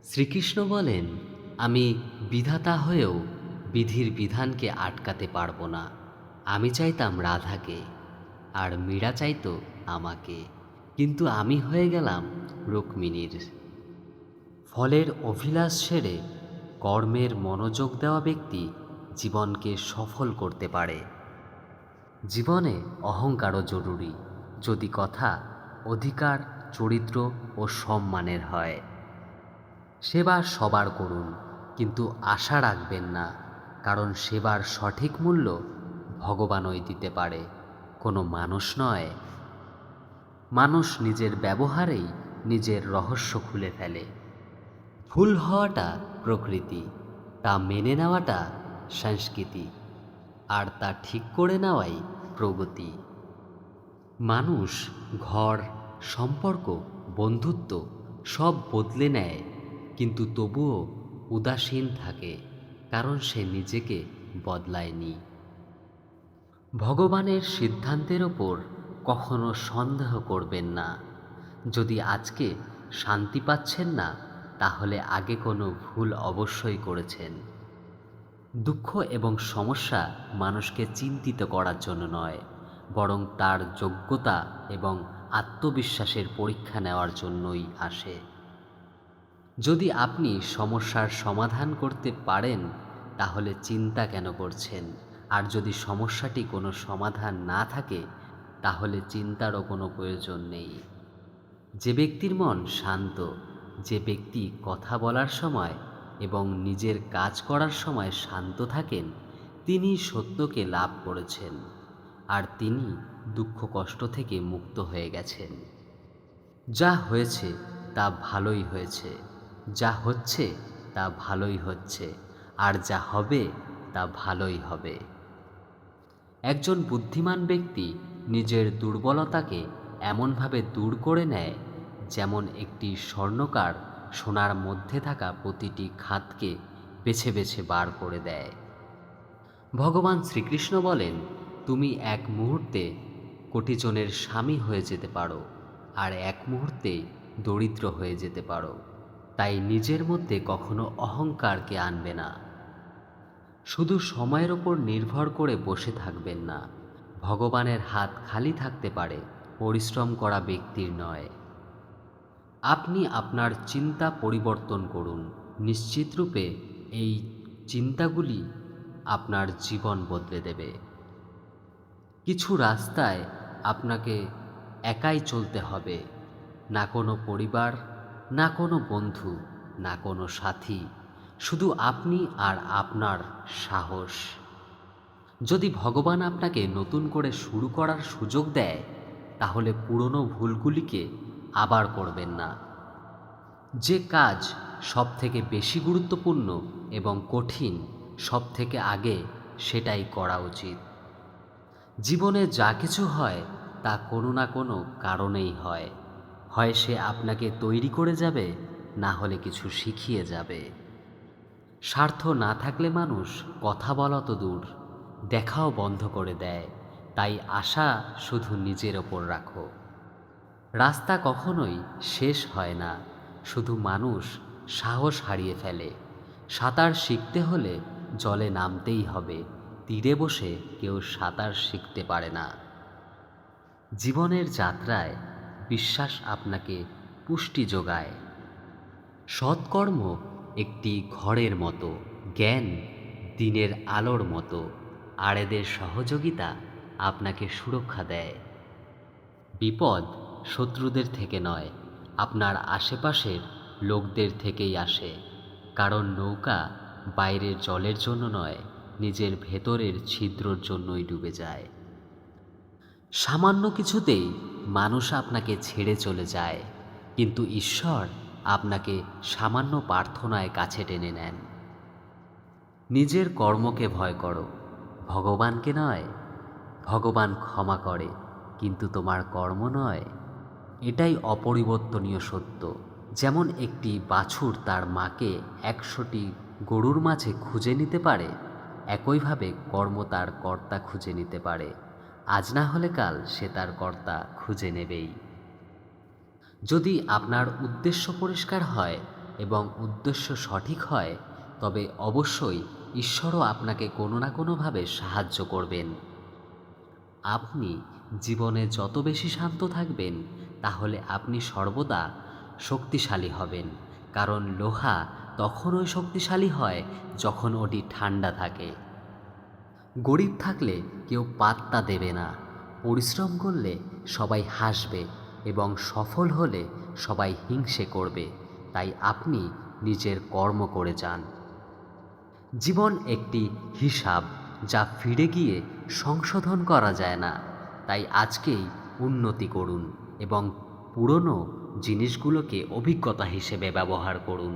[SPEAKER 1] শ্রীকৃষ্ণ বলেন, আমি বিধাতা হয়েও বিধির বিধানকে আটকাতে পারবো না। আমি চাইতাম রাধাকে, আর মীরা চাইতো আমাকে, কিন্তু আমি হয়ে গেলাম রুক্মিণীর। ফলের অভিলাষ ছেড়ে কর্মের মনোযোগ দেওয়া ব্যক্তি জীবনকে সফল করতে পারে। জীবনে অহংকারও জরুরি, যদি কথা অধিকার, চরিত্র ও সম্মানের হয়। সেবা সবার করুন, কিন্তু আশা রাখবেন না, কারণ সেবার সঠিক মূল্য ভগবানই দিতে পারে, কোনো মানুষ নয়। মানুষ নিজের ব্যবহারেই নিজের রহস্য খুলে ফেলে। ভুল হওয়াটা প্রকৃতি, তা মেনে নেওয়াটা সংস্কৃতি, আর তা ঠিক করে নেওয়াই প্রগতি। মানুষ ঘর, সম্পর্ক, বন্ধুত্ব সব বদলে নেয়, কিন্তু তবুও উদাসীন থাকে, কারণ সে নিজেকে বদলায়নি। ভগবানের সিদ্ধান্তের ওপর কখনো সন্দেহ করবেন না। যদি আজকে শান্তি পাচ্ছেন না, তাহলে আগে কোনো ভুল অবশ্যই করেছেন। দুঃখ এবং সমস্যা মানুষকে চিন্তিত করার জন্য নয়, বরং তার যোগ্যতা এবং আত্মবিশ্বাসের পরীক্ষা নেওয়ার জন্যই আসে। যদি আপনি সমস্যার সমাধান করতে পারেন, তাহলে চিন্তা কেন করছেন? আর যদি সমস্যাটি কোনো সমাধান না থাকে, তাহলে চিন্তারও কোনো প্রয়োজন নেই। যে ব্যক্তির মন শান্ত, যে ব্যক্তি কথা বলার সময় এবং নিজের কাজ করার সময় শান্ত থাকেন, তিনি সত্যকে লাভ করেছেন, আর তিনি দুঃখ কষ্ট থেকে মুক্ত হয়ে গেছেন। যা হয়েছে তা ভালোই হয়েছে, যা হচ্ছে তা ভালোই হচ্ছে, আর যা হবে তা ভালোই হবে। একজন বুদ্ধিমান ব্যক্তি নিজের দুর্বলতাকে এমনভাবে দূর করে নেয়, যেমন একটি স্বর্ণকার সোনার মধ্যে থাকা প্রতিটি খাতকে বেছে বেছে বার করে দেয়। ভগবান শ্রীকৃষ্ণ বলেন, তুমি এক মুহূর্তে কোটিজনের স্বামী হয়ে যেতে পারো, আর এক মুহূর্তে দরিদ্র হয়ে যেতে পারো। তাই নিজের মধ্যে কখনো অহংকারকে আনবে না। শুধু সময়ের ওপর নির্ভর করে বসে থাকবেন না। ভগবানের হাত খালি থাকতে পারে, পরিশ্রম করা ব্যক্তির নয়। আপনি আপনার চিন্তা পরিবর্তন করুন। নিশ্চিতরূপে এই চিন্তাগুলি আপনার জীবন বদলে দেবে। কিছু রাস্তায় আপনাকে একাই চলতে হবে, না কোনো পরিবার, না কোনো বন্ধু, না কোনো সাথী, শুধু আপনি আর আপনার সাহস। যদি ভগবান আপনাকে নতুন করে শুরু করার সুযোগ দেয়, তাহলে পুরনো ভুলগুলিকে আবার করবেন না। যে কাজ সবথেকে বেশি গুরুত্বপূর্ণ এবং কঠিন, সবথেকে আগে সেটাই করা উচিত। জীবনে যা কিছু হয় তা কোনো না কোনো কারণেই হয়। হয় সে আপনাকে তৈরি করে যাবে, না হলে কিছু শিখিয়ে যাবে। স্বার্থ না থাকলে মানুষ কথা বলা তো দূর, দেখাও বন্ধ করে দেয়। তাই আশা শুধু নিজের ওপর রাখো। রাস্তা কখনোই শেষ হয় না, শুধু মানুষ সাহস হারিয়ে ফেলে। সাঁতার শিখতে হলে জলে নামতেই হবে, তীরে বসে কেউ সাঁতার শিখতে পারে না। জীবনের যাত্রায় বিশ্বাস আপনাকে পুষ্টি যোগায়। সৎকর্ম একটি ঘরের মতো, জ্ঞান দিনের আলোর মতো, আর এদের সহযোগিতা আপনাকে সুরক্ষা দেয়। বিপদ শত্রুদের থেকে নয়, আপনার আশেপাশের লোকদের থেকেই আসে। কারণ নৌকা বাইরের জলের জন্য নয়, নিজের ভেতরের ছিদ্রর জন্যই ডুবে যায়। সামান্য কিছুতেই মানুষ আপনাকে ছেড়ে চলে যায়, কিন্তু ঈশ্বর আপনাকে সামান্য প্রার্থনায় কাছে টেনে নেন। নিজের কর্মকে ভয় করো, ভগবানকে নয়। ভগবান ক্ষমা করে, কিন্তু তোমার কর্ম নয়। এটাই অপরিবর্তনীয় সত্য। যেমন একটি বাছুর তার মাকে 100টি গরুর মাঝে খুঁজে নিতে পারে, একইভাবে কর্ম তার কর্তা খুঁজে নিতে পারে। আজ না হলে কাল সে তার কর্তা খুঁজে নেবেই। যদি আপনার উদ্দেশ্য পরিষ্কার হয় এবং উদ্দেশ্য সঠিক হয়, তবে অবশ্যই ঈশ্বরও আপনাকে কোনো না কোনোভাবে সাহায্য করবেন। আপনি জীবনে যত বেশি শান্ত থাকবেন, তাহলে আপনি সর্বদা শক্তিশালী হবেন। কারণ লোহা তখনই শক্তিশালী হয় যখন ওটি ঠান্ডা থাকে। গরিব থাকলে কেউ পাত্তা দেবে না, পরিশ্রম করলে সবাই হাসবে, এবং সফল হলে সবাই হিংসে করবে। তাই আপনি নিজের কর্ম করে যান। জীবন একটি হিসাব, যা ফিরে গিয়ে সংশোধন করা যায় না। তাই আজকেই উন্নতি করুন এবং পুরনো জিনিসগুলোকে অভিজ্ঞতা হিসেবে ব্যবহার করুন।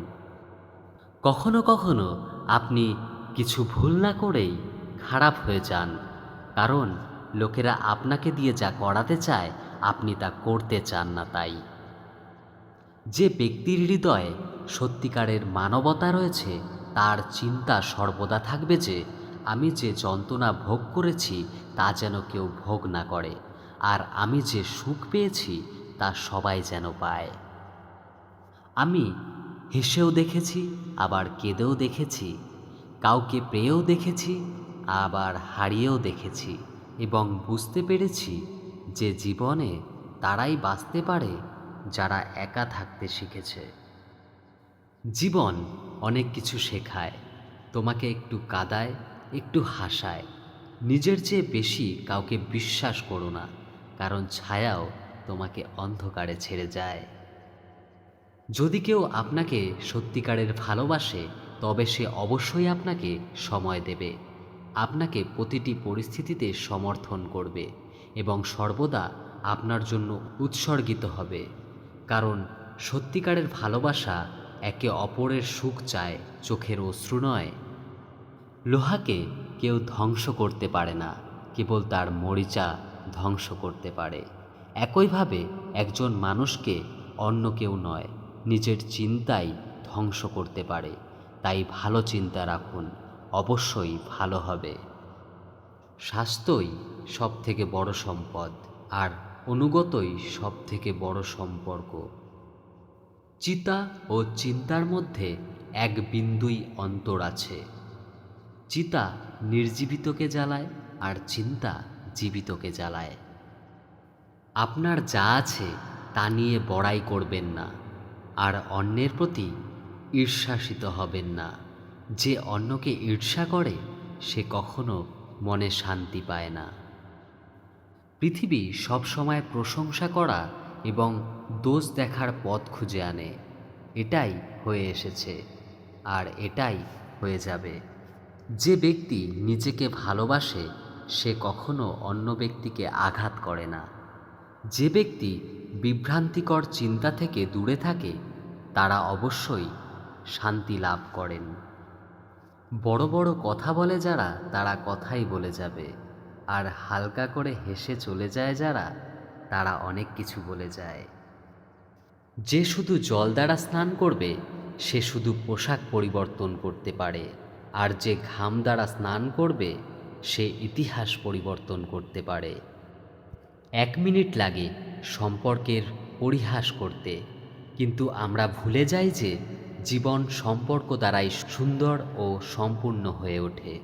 [SPEAKER 1] কখনো কখনো আপনি কিছু ভুল না করেই খারাপ হয়ে যান, কারণ লোকেরা আপনাকে দিয়ে যা করাতে চায় আপনি তা করতে চান না। তাই যে ব্যক্তির হৃদয়ে সত্যিকারের মানবতা রয়েছে, তার চিন্তা সর্বদা থাকবে যে আমি যে যন্ত্রণা ভোগ করেছি তা যেন কেউ ভোগ না করে, আর আমি যে সুখ পেয়েছি তা সবাই যেন পায়। আমি হেসেও দেখেছি, আবার কেঁদেও দেখেছি, কাউকে পেয়েও দেখেছি, আবার হারিয়েও দেখেছি, এবং বুঝতে পেরেছি যে জীবনে তারাই বাঁচতে পারে যারা একা থাকতে শিখেছে। জীবন অনেক কিছু শেখায়, তোমাকে একটু কাঁদায়, একটু হাসায়। নিজের চেয়ে বেশি কাউকে বিশ্বাস করো না, কারণ ছায়াও তোমাকে অন্ধকারে ছেড়ে যায়। যদি কেউ আপনাকে সত্যিকারের ভালোবাসে, তবে সে অবশ্যই আপনাকে সময় দেবে, আপনাকে প্রতিটি পরিস্থিতিতে সমর্থন করবে এবং সর্বদা আপনার জন্য উৎসর্গিত হবে। কারণ সত্যিকারের ভালোবাসা একে অপরের সুখ চায়, চোখের অশ্রু নয়। লোহাকে কেউ ধ্বংস করতে পারে না, কেবল তার মরিচা ধ্বংস করতে পারে। একইভাবে একজন মানুষকে অন্য কেউ নয়, নিজের চিন্তাই ধ্বংস করতে পারে। তাই ভালো চিন্তা রাখুন, অবশ্যই ভালো হবে। স্বাস্থ্যই সবথেকে বড় সম্পদ, আর অনুগতই সবথেকে বড় সম্পর্ক। চিতা ও চিন্তার মধ্যে এক বিন্দুই অন্তর আছে। চিতা নির্জীবিতকে জ্বালায়, আর চিন্তা জীবিতকে জ্বালায়। আপনার যা আছে তা নিয়ে বড়াই করবেন না, আর অন্যের প্রতি ঈর্ষাসিত হবেন না। যে অন্যকে ঈর্ষা করে সে কখনো মনে শান্তি পায় না। পৃথিবী সবসময় প্রশংসা করা এবং দোষ দেখার পথ খুঁজে আনে। এটাই হয়ে এসেছে, আর এটাই হয়ে যাবে। যে ব্যক্তি নিজেকে ভালোবাসে সে কখনো অন্য ব্যক্তিকে আঘাত করে না। যে ব্যক্তি বিভ্রান্তিকর চিন্তা থেকে দূরে থাকে তারা অবশ্যই শান্তি লাভ করেন। বড় বড় কথা বলে যারা, তারা কথাই বলে যাবে, আর হালকা করে হেসে চলে যায় যারা, তারা অনেক কিছু বলে যায়। যে শুধু জল দ্বারা স্নান করবে সে শুধু পোশাক পরিবর্তন করতে পারে, আর যে ঘাম দ্বারা স্নান করবে সে ইতিহাস পরিবর্তন করতে পারে। 1 মিনিট লাগে সম্পর্কের পরিহাস করতে, কিন্তু আমরা ভুলে যাই যে জীবন সম্পর্ক দ্বারাই সুন্দর ও সম্পূর্ণ হয়ে ওঠে।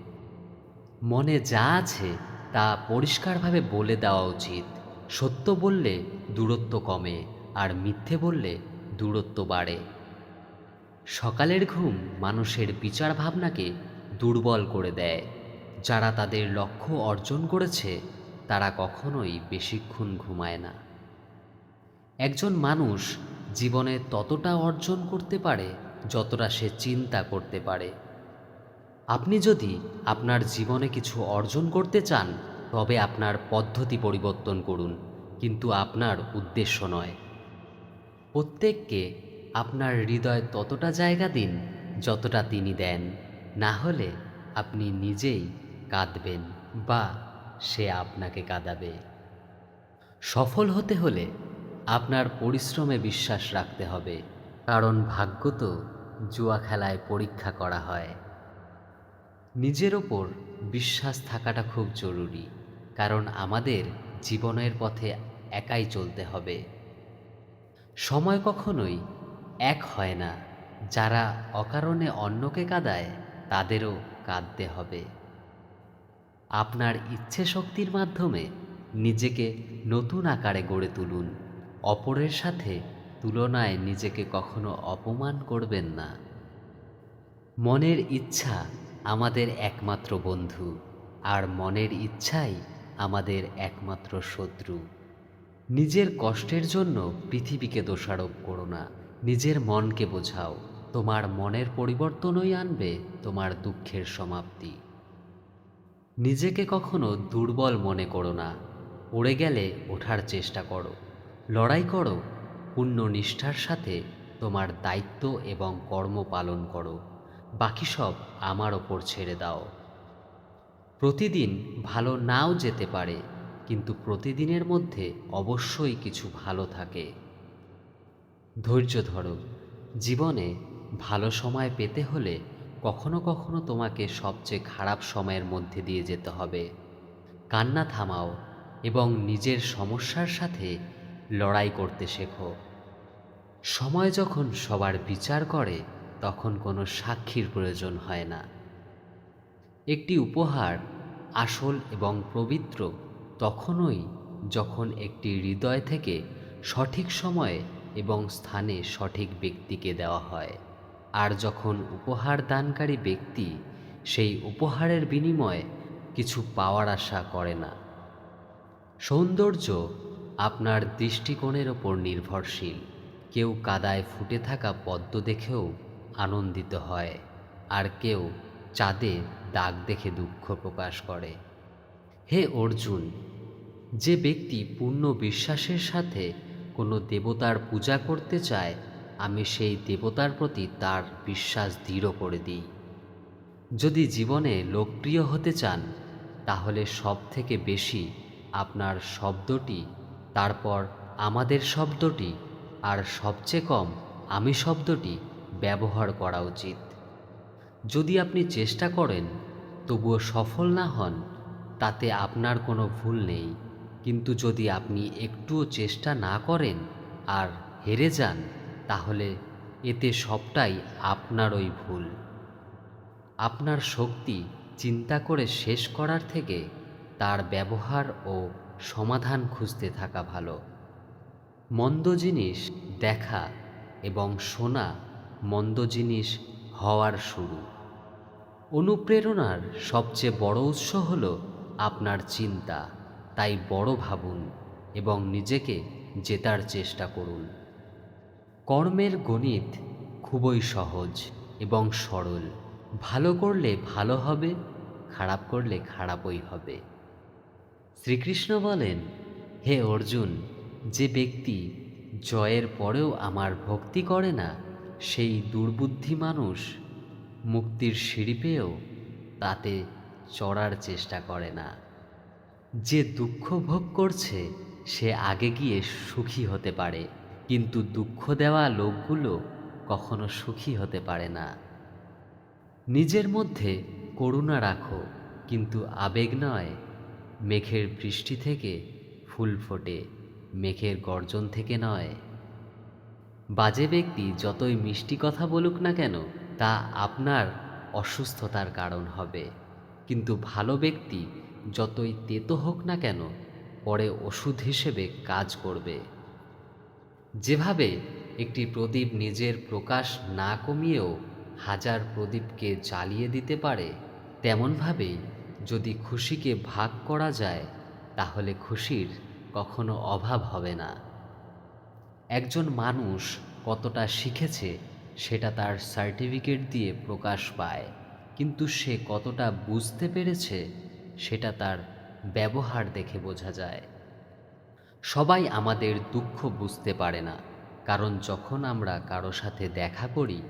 [SPEAKER 1] মনে যা আছে তা পরিষ্কারভাবে বলে দেওয়া উচিত। সত্য বললে দূরত্ব কমে, আর মিথ্যে বললে দূরত্ব বাড়ে। সকালের ঘুম মানুষের বিচার ভাবনাকে দুর্বল করে দেয়। যারা তাদের লক্ষ্য অর্জন করেছে তারা কখনোই বেশিক্ষণ ঘুমায় না। একজন মানুষ জীবনে ততটা অর্জন করতে পারে যতটা সে চিন্তা করতে পারে। আপনি যদি আপনার জীবনে কিছু অর্জন করতে চান তবে আপনার পদ্ধতি পরিবর্তন করুন, কিন্তু আপনার উদ্দেশ্য নয়। প্রত্যেককে আপনার হৃদয়ে ততটা জায়গা দিন যতটা তিনি দেন, না হলে আপনি নিজেই কাঁদবেন বা সে আপনাকে কাঁদাবে। সফল হতে হলে আপনার পরিশ্রমে বিশ্বাস রাখতে হবে, কারণ ভাগ্য তো জুয়া খেলায় পরীক্ষা করা হয়। নিজের ওপর বিশ্বাস থাকাটা খুব জরুরি, কারণ আমাদের জীবনের পথে একাই চলতে হবে। সময় কখনোই এক হয় না। যারা অকারণে অন্যকে কাঁদায় তাদেরও কাঁদতে হবে। আপনার ইচ্ছে শক্তির মাধ্যমে নিজেকে নতুন আকারে গড়ে তুলুন। অপরের সাথে তুলনায় নিজেকে কখনো অপমান করবেন না। মনের ইচ্ছা আমাদের একমাত্র বন্ধু, আর মনের ইচ্ছাই আমাদের একমাত্র শত্রু। নিজের কষ্টের জন্য পৃথিবীকে দোষারোপ করো না, নিজের মনকে বোঝাও। তোমার মনের পরিবর্তনই আনবে তোমার দুঃখের সমাপ্তি। নিজেকে কখনো দুর্বল মনে করো না। পড়ে গেলে ওঠার চেষ্টা করো, লড়াই করো, পূর্ণ নিষ্ঠার সাথে তোমার দায়িত্ব এবং কর্ম পালন করো। বাকি সব আমার ওপর ছেড়ে দাও। প্রতিদিন ভালো নাও যেতে পারে, কিন্তু প্রতিদিনের মধ্যে অবশ্যই কিছু ভালো থাকে। ধৈর্য ধরো। জীবনে ভালো সময় পেতে হলে কখনো কখনো তোমাকে সবচেয়ে খারাপ সময়ের মধ্যে দিয়ে যেতে হবে। কান্না থামাও এবং নিজের সমস্যার সাথে লড়াই করতে শেখো। সময় যখন সবার বিচার করে তখন কোনো সাক্ষীর প্রয়োজন হয় না। একটি উপহার আসল এবং পবিত্র তখনই যখন একটি হৃদয় থেকে সঠিক সময়ে এবং স্থানে সঠিক ব্যক্তিকে দেওয়া হয়, আর যখন উপহার দানকারী ব্যক্তি সেই উপহারের বিনিময়ে কিছু পাওয়ার আশা করে না। সৌন্দর্য আপনার দৃষ্টিকোণের ওপর নির্ভরশীল। কেউ কাদায় ফুটে থাকা পদ্ম দেখেও আনন্দিত হয়, আর কেউ চাঁদে দাগ দেখে দুঃখ প্রকাশ করে। হে অর্জুন, যে ব্যক্তি পূর্ণ বিশ্বাসের সাথে কোনো দেবতার পূজা করতে চায়, আমি সেই দেবতার প্রতি তার বিশ্বাস দৃঢ় করে দিই। যদি জীবনে লোকপ্রিয় হতে চান, তাহলে সব থেকে বেশি আপনার শব্দটি, তারপর আমাদের শব্দটি, আর সবচেয়ে কম আমি শব্দটি ব্যবহার করা উচিত। যদি আপনি চেষ্টা করেন তবুও সফল না হন, তাতে আপনার কোনো ভুল নেই। কিন্তু যদি আপনি একটুও চেষ্টা না করেন আর হেরে যান, তাহলে এতে সবটাই আপনারই ভুল। আপনার শক্তি চিন্তা করে শেষ করার থেকে তার ব্যবহার ও সমাধান খুঁজতে থাকা ভালো। মন্দ জিনিস দেখা এবং শোনা মন্দ জিনিস হওয়ার শুরু। অনুপ্রেরণার সবচেয়ে বড় উৎস হল আপনার চিন্তা। তাই বড় ভাবুন এবং নিজেকে জেতার চেষ্টা করুন। কর্মের গণিত খুবই সহজ এবং সরল। ভালো করলে ভালো হবে, খারাপ করলে খারাপই হবে। শ্রীকৃষ্ণ বলেন, হে অর্জুন, যে ব্যক্তি জয়ের পরেও আমার ভক্তি করে না, সেই দুর্বুদ্ধি মানুষ মুক্তির সিঁড়ি পেয়েও তাতে চড়ার চেষ্টা করে না। যে দুঃখ ভোগ করছে সে আগে গিয়ে সুখী হতে পারে, কিন্তু দুঃখ দেওয়া লোকগুলো কখনো সুখী হতে পারে না। নিজের মধ্যে করুণা রাখো, কিন্তু আবেগ নয়। মেঘের বৃষ্টি থেকে ফুল ফোটে, মেঘের গর্জন থেকে নয়। বাজে ব্যক্তি যতই মিষ্টি কথা বলুক না কেন, তা আপনার অসুস্থতার কারণ হবে। কিন্তু ভালো ব্যক্তি যতই তেতো হোক না কেন, পরে ওষুধ হিসেবে কাজ করবে। যেভাবে একটি প্রদীপ নিজের প্রকাশ না কমিয়েও হাজার প্রদীপকে জ্বালিয়ে দিতে পারে, তেমনভাবেই যদি খুশিকে ভাগ করা যায়, তাহলে খুশির কখনো অভাব হবে না। একজন মানুষ কতটা শিখেছে সেটা তার সার্টিফিকেট দিয়ে প্রকাশ পায়, কিন্তু সে কতটা বুঝতে পেরেছে সেটা তার ব্যবহার দেখে বোঝা যায়। সবাই আমাদের দুঃখ বুঝতে পারে না, কারণ যখন আমরা কারো সাথে দেখা করি,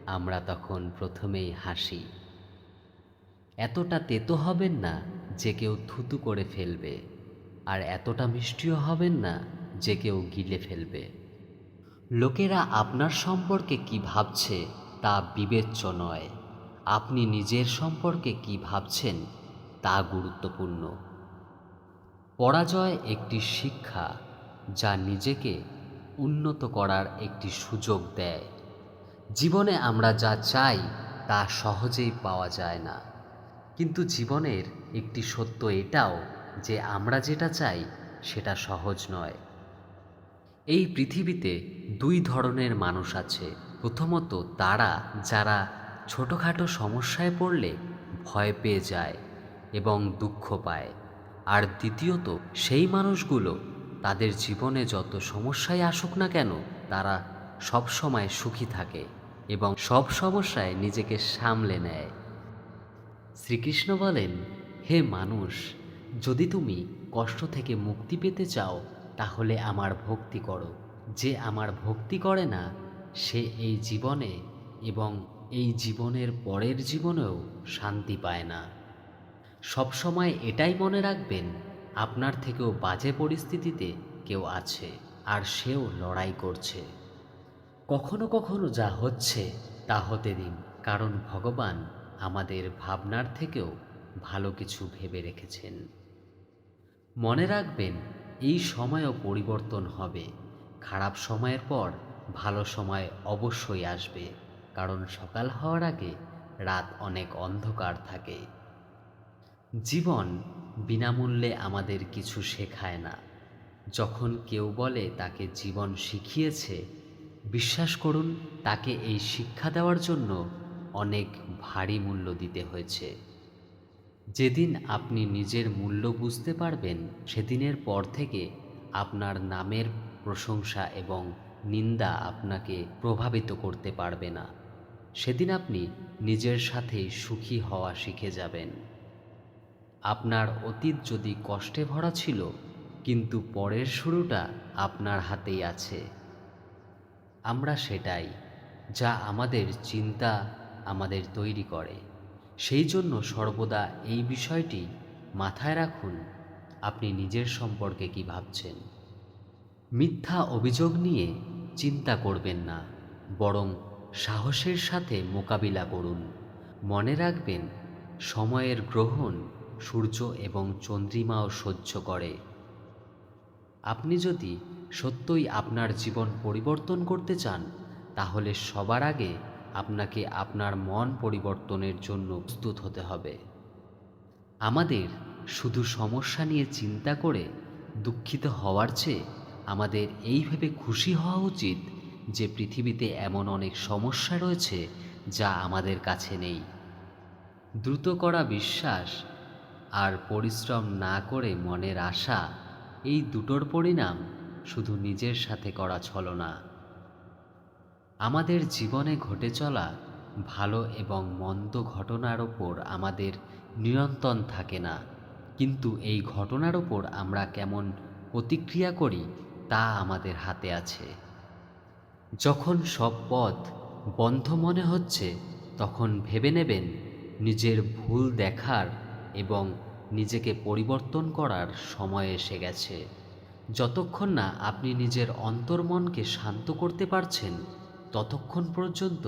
[SPEAKER 1] আমরা তখন প্রথমেই হাসি। এতটা তেতো হবেন না যে কেউ থুতু করে ফেলবে, আর এতটা মিষ্টিও হবেন না যে কেউ গিলে ফেলবে। লোকেরা আপনার সম্পর্কে কি ভাবছে তা বিবেচ্য নয়, আপনি নিজের সম্পর্কে কি ভাবছেন তা গুরুত্বপূর্ণ। পরাজয় একটি শিক্ষা, যা নিজেকে উন্নত করার একটি সুযোগ দেয়। জীবনে আমরা যা চাই তা সহজেই পাওয়া যায় না, কিন্তু জীবনের একটি সত্য এটাও যে আমরা যেটা চাই সেটা সহজ নয়। এই পৃথিবীতে দুই ধরনের মানুষ আছে। প্রথমত তারা যারা ছোটোখাটো সমস্যায় পড়লে ভয় পেয়ে যায় এবং দুঃখ পায়, আর দ্বিতীয়ত সেই মানুষগুলো তাদের জীবনে যত সমস্যাই আসুক না কেন, তারা সব সময় সুখী থাকে এবং সব সমস্যায় নিজেকে সামলে নেয়। শ্রীকৃষ্ণ বলেন, হে মানুষ, যদি তুমি কষ্ট থেকে মুক্তি পেতে চাও, তাহলে আমার ভক্তি করো। যে আমার ভক্তি করে না, সে এই জীবনে এবং এই জীবনের পরের জীবনেও শান্তি পায় না। সবসময় এটাই মনে রাখবেন, আপনার থেকেও বাজে পরিস্থিতিতে কেউ আছে, আর সেও লড়াই করছে। কখনো কখনো যা হচ্ছে তা হতে দিন, কারণ ভগবান আমাদের ভাবনার থেকেও ভালো কিছু ভেবে রেখেছেন। মনে রাখবেন, এই সময়ও পরিবর্তন হবে। খারাপ সময়ের পর ভালো সময় অবশ্যই আসবে, কারণ সকাল হওয়ার আগে রাত অনেক অন্ধকার থাকে। জীবন বিনামূল্যে আমাদের কিছু শেখায় না। যখন কেউ বলে তাকে জীবন শিখিয়েছে, বিশ্বাস করুন, তাকে এই শিক্ষা দেওয়ার জন্য অনেক ভারী মূল্য দিতে হয়েছে। যেদিন আপনি নিজের মূল্য বুঝতে পারবেন, সেদিনের পর থেকে আপনার নামের প্রশংসা এবং নিন্দা আপনাকে প্রভাবিত করতে পারবে না। সেদিন আপনি নিজের সাথেই সুখী হওয়া শিখে যাবেন। আপনার অতীত যদি কষ্টে ভরা ছিল, কিন্তু পরের শুরুটা আপনার হাতেই আছে। আমরা সেটাই, যা আমাদের চিন্তা আমাদের তৈরি করে। সেই জন্য সর্বদা এই বিষয়টি মাথায় রাখুন, আপনি নিজের সম্পর্কে কি ভাবছেন। মিথ্যা অভিযোগ নিয়ে চিন্তা করবেন না, বরং সাহসের সাথে মোকাবিলা করুন। মনে রাখবেন, সময়ের গ্রহণ সূর্য এবং চন্দ্রিমাও সহ্য করে। আপনি যদি সত্যই আপনার জীবন পরিবর্তন করতে চান, তাহলে সবার আগে আপনাকে আপনার মন পরিবর্তনের জন্য প্রস্তুত হতে হবে। আমাদের শুধু সমস্যা নিয়ে চিন্তা করে দুঃখিত হওয়ার চেয়ে আমাদের এই ভেবে খুশি হওয়া উচিত যে পৃথিবীতে এমন অনেক সমস্যা রয়েছে যা আমাদের কাছে নেই। দ্রুত করা বিশ্বাস আর পরিশ্রম না করে মনের আশা, এই দুটোর পরিণাম শুধু নিজের সাথে করা ছলনা। আমাদের জীবনে ঘটে চলা ভালো এবং মন্দ ঘটনার ওপর আমাদের নিয়ন্ত্রণ থাকে না, কিন্তু এই ঘটনার ওপর আমরা কেমন প্রতিক্রিয়া করি তা আমাদের হাতে আছে। যখন সব পথ বন্ধ মনে হচ্ছে, তখন ভেবে নেবেন নিজের ভুল দেখার এবং নিজেকে পরিবর্তন করার সময় এসে গেছে। যতক্ষণ না আপনি নিজের অন্তর্মনকে শান্ত করতে পারছেন, ততক্ষণ পর্যন্ত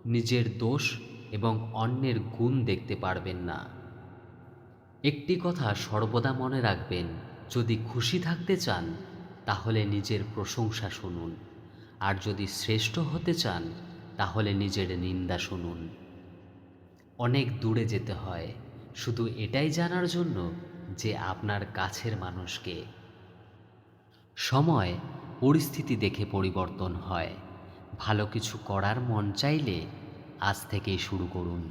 [SPEAKER 1] নিজের দোষ এবং অন্যের গুণ দেখতে পারবেন না। একটি কথা সর্বদা মনে রাখবেন, যদি খুশি থাকতে চান তাহলে নিজের প্রশংসা শুনুন, আর যদি শ্রেষ্ঠ হতে চান তাহলে নিজের নিন্দা শুনুন। অনেক দূরে যেতে হয় শুধু এটাই জানার জন্য যে আপনার কাছের মানুষকে। সময় পরিস্থিতি দেখে পরিবর্তন হয়। ভালো কিছু করার মন চাইলে আজ থেকেই শুরু করুন।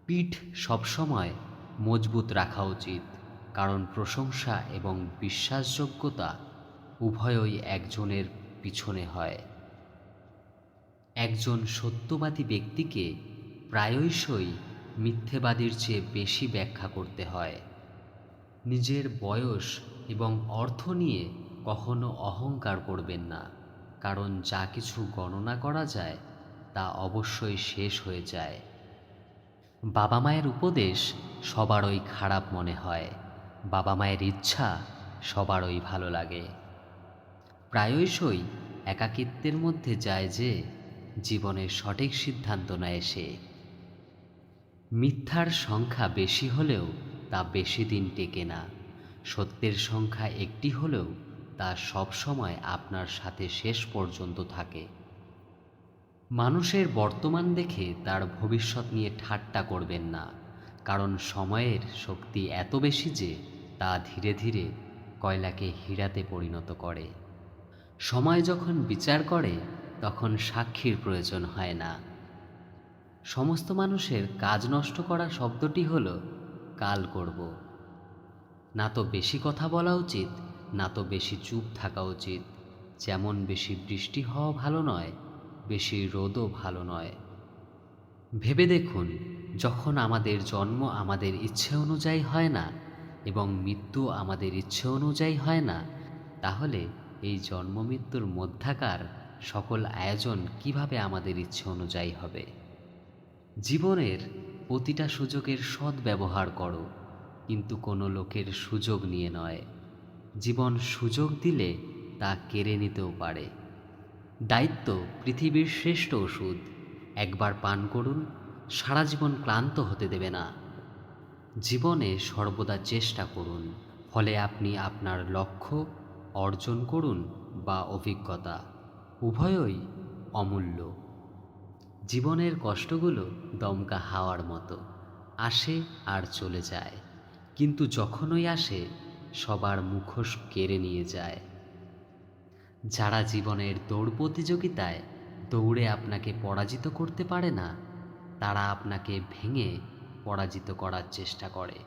[SPEAKER 1] পিঠ সবসময় মজবুত রাখা উচিত, কারণ প্রশংসা এবং বিশ্বাসযোগ্যতা উভয়ই একজনের পিছনে হয়। একজন সত্যবাদী ব্যক্তিকে প্রায়শই মিথ্যেবাদীর চেয়ে বেশি ব্যাখ্যা করতে হয়। নিজের বয়স এবং অর্থ নিয়ে কখনো অহংকার করবেন না, কারণ যা কিছু গণনা করা যায় তা অবশ্যই শেষ হয়ে যায়। বাবা মায়ের উপদেশ সবারই খারাপ মনে হয়, বাবা মায়ের ইচ্ছা সবারই ভালো লাগে। প্রায়শই একাকিত্বের মধ্যে যায় যে জীবনের সঠিক সিদ্ধান্ত নেয় সে। মিথ্যার সংখ্যা বেশি হলেও তা বেশি দিন টেকে না। সত্যের সংখ্যা একটি হলেও তা সবসময় আপনার সাথে শেষ পর্যন্ত থাকে। মানুষের বর্তমান দেখে তার ভবিষ্যৎ নিয়ে ঠাট্টা করবেন না, কারণ সময়ের শক্তি এত বেশি যে তা ধীরে ধীরে কয়লাকে হীরাতে পরিণত করে। সময় যখন বিচার করে তখন সাক্ষীর প্রয়োজন হয় না। সমস্ত মানুষের কাজ নষ্ট করা শব্দটি হলো কাল করব। না তো বেশি কথা বলা উচিত, না তো বেশি চুপ থাকা উচিত। যেমন বেশি বৃষ্টি হওয়া ভালো নয়, বেশি রোদও ভালো নয়। ভেবে দেখুন, যখন আমাদের জন্ম আমাদের ইচ্ছে অনুযায়ী হয় না এবং মৃত্যু আমাদের ইচ্ছে অনুযায়ী হয় না, তাহলে এই জন্ম মৃত্যুর মধ্যাকার সকল আয়োজন কিভাবে আমাদের ইচ্ছে অনুযায়ী হবে। জীবনের প্রতিটা সুযোগের সদ্ব্যবহার করো, কিন্তু কোনো লোকের সুযোগ নিয়ে নয়। জীবন সুযোগ দিলে তা কেড়ে নিতেও পারে। দায়িত্ব পৃথিবীর শ্রেষ্ঠ ওষুধ। একবার পান করুন, সারা জীবন ক্লান্ত হতে দেবে না। জীবনে সর্বদা চেষ্টা করুন, ফলে আপনি আপনার লক্ষ্য অর্জন করুন বা অভিজ্ঞতা, উভয়ই অমূল্য। জীবনের কষ্টগুলো দমকা হাওয়ার মতো, আসে আর চলে যায়, কিন্তু যখনই আসে সবার মুখোশ কেড়ে নিয়ে যায়। যারা জীবনের দৌড় প্রতিযোগিতায় দৌড়ে আপনাকে পরাজিত করতে পারে না, তারা আপনাকে ভেঙে পরাজিত করার চেষ্টা করে।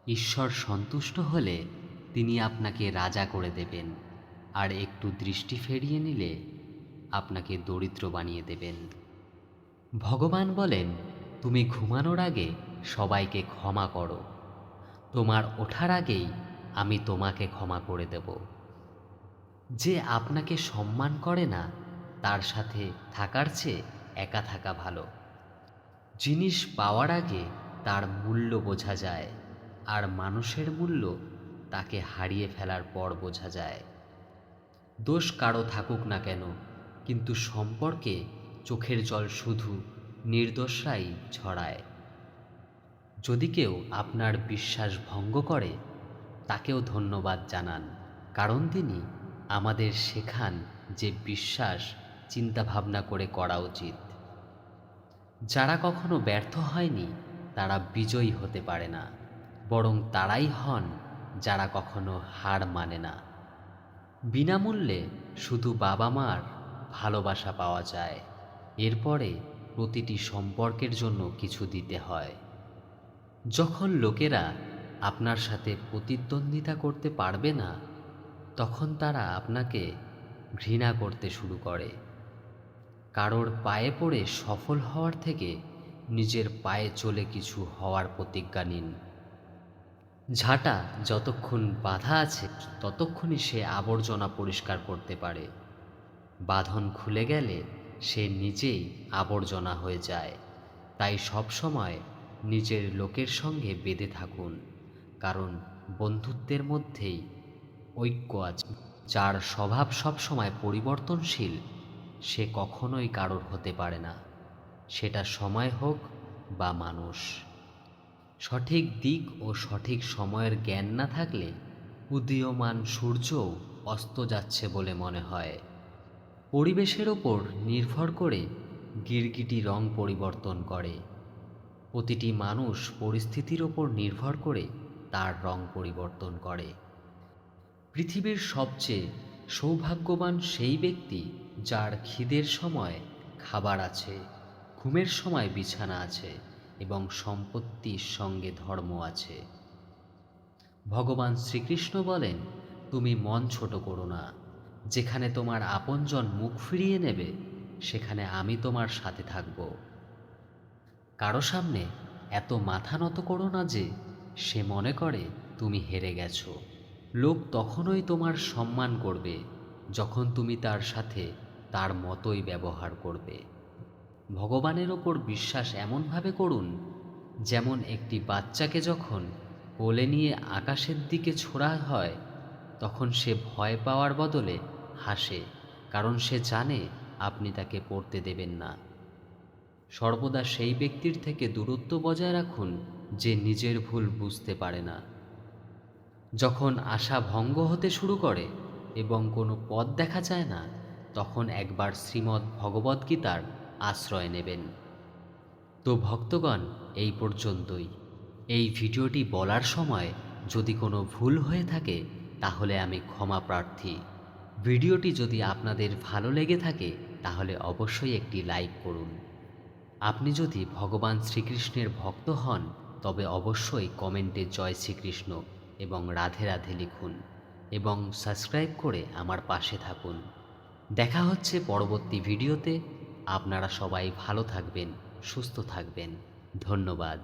[SPEAKER 1] ঈশ্বর সন্তুষ্ট হলে তিনি আপনাকে রাজা করে দেবেন, আর একটু দৃষ্টি ফেরিয়ে নিলে আপনাকে দরিদ্র বানিয়ে দেবেন। ভগবান বলেন, তুমি ঘুমানোর আগে সবাইকে ক্ষমা করো, তোমার ওঠার আগেই আমি তোমাকে ক্ষমা করে দেব। যে আপনাকে সম্মান করে না তার সাথে থাকার চেয়ে একা থাকা ভালো। জিনিস পাওয়ার আগে তার মূল্য বোঝা যায়, আর মানুষের মূল্য তাকে হারিয়ে ফেলার পর বোঝা যায়। দোষ কারো থাকুক না কেন, কিন্তু সম্পর্কে চোখের জল শুধু নির্দোষরাই ছড়ায়। যদি কেউ আপনার বিশ্বাস ভঙ্গ করে, তাকেও ধন্যবাদ জানান, কারণ তিনি আমাদের শেখান যে বিশ্বাস চিন্তাভাবনা করে করা উচিত। যারা কখনো ব্যর্থ হয়নি তারা বিজয়ী হতে পারে না, বরং তারাই হন যারা কখনো হার মানে না। বিনামূল্যে শুধু বাবা মার ভালোবাসা পাওয়া যায়, এরপরে প্রতিটি সম্পর্কের জন্য কিছু দিতে হয়। যখন লোকেরা আপনার সাথে প্রতিদ্বন্দ্বিতা করতে পারবে না, তখন তারা আপনাকে ঘৃণা করতে শুরু করে। কারোর পায়ে পড়ে সফল হওয়ার থেকে নিজের পায়ে চলে কিছু হওয়ার প্রতিজ্ঞা নিন। ঝাঁটা যতক্ষণ বাঁধা আছে ততক্ষণই সে আবর্জনা পরিষ্কার করতে পারে। বাঁধন খুলে গেলে সে নিজেই আবর্জনা হয়ে যায়। তাই সবসময় নিজের লোকের সঙ্গে বেঁধে থাকুন, কারণ বন্ধুত্বের মধ্যেই ঐক্য আছে। যার স্বভাব সবসময় পরিবর্তনশীল সে কখনোই কারোর হতে পারে না, সেটা সময় হোক বা মানুষ। সঠিক দিক ও সঠিক সময়ের জ্ঞান না থাকলে উদীয়মান সূর্যও অস্ত যাচ্ছে বলে মনে হয়। পরিবেশের ওপর নির্ভর করে গিরগিটি রং পরিবর্তন করে। প্রতিটি মানুষ পরিস্থিতির ওপর নির্ভর করে তার রং পরিবর্তন করে। পৃথিবীর সবচেয়ে সৌভাগ্যবান সেই ব্যক্তি যার খিদের সময় খাবার আছে, ঘুমের সময় বিছানা আছে এবং সম্পত্তির সঙ্গে ধর্ম আছে। ভগবান শ্রীকৃষ্ণ বলেন, তুমি মন ছোট করো না। যেখানে তোমার আপনজন মুখ ফিরিয়ে নেবে, সেখানে আমি তোমার সাথে থাকব। কারো সামনে এত মাথা নত করো না যে সে মনে করে তুমি হেরে গেছো। লোক তখনই তোমার সম্মান করবে যখন তুমি তার সাথে তার মতোই ব্যবহার করবে। ভগবানের ওপর বিশ্বাস এমনভাবে করুন যেমন একটি বাচ্চাকে যখন কোলে নিয়ে আকাশের দিকে ছোড়া হয় তখন সে ভয় পাওয়ার বদলে হাসে, কারণ সে জানে আপনি তাকে পড়তে দেবেন না। সর্বদা সেই ব্যক্তির থেকে দূরত্ব বজায় রাখুন যে নিজের ভুল বুঝতে পারে না। যখন আশা ভঙ্গ হতে শুরু করে এবং কোনো পথ দেখা যায় না, তখন একবার শ্রীমদ্ ভগবদ্গীতার আশ্রয় নেবেন। তো ভক্তগণ, এই পর্যন্তই। এই ভিডিওটি বলার সময় যদি কোনো ভুল হয়ে থাকে তাহলে আমি ক্ষমা প্রার্থী। ভিডিওটি যদি আপনাদের ভালো লেগে থাকে তাহলে অবশ্যই একটি লাইক করুন। আপনি যদি ভগবান শ্রীকৃষ্ণের ভক্ত হন তবে অবশ্যই কমেন্টে জয় শ্রীকৃষ্ণ এবং রাধে রাধে লিখুন এবং সাবস্ক্রাইব করে আমার পাশে থাকুন। দেখা হচ্ছে পরবর্তী ভিডিওতে। আপনারা সবাই ভালো থাকবেন, সুস্থ থাকবেন। ধন্যবাদ।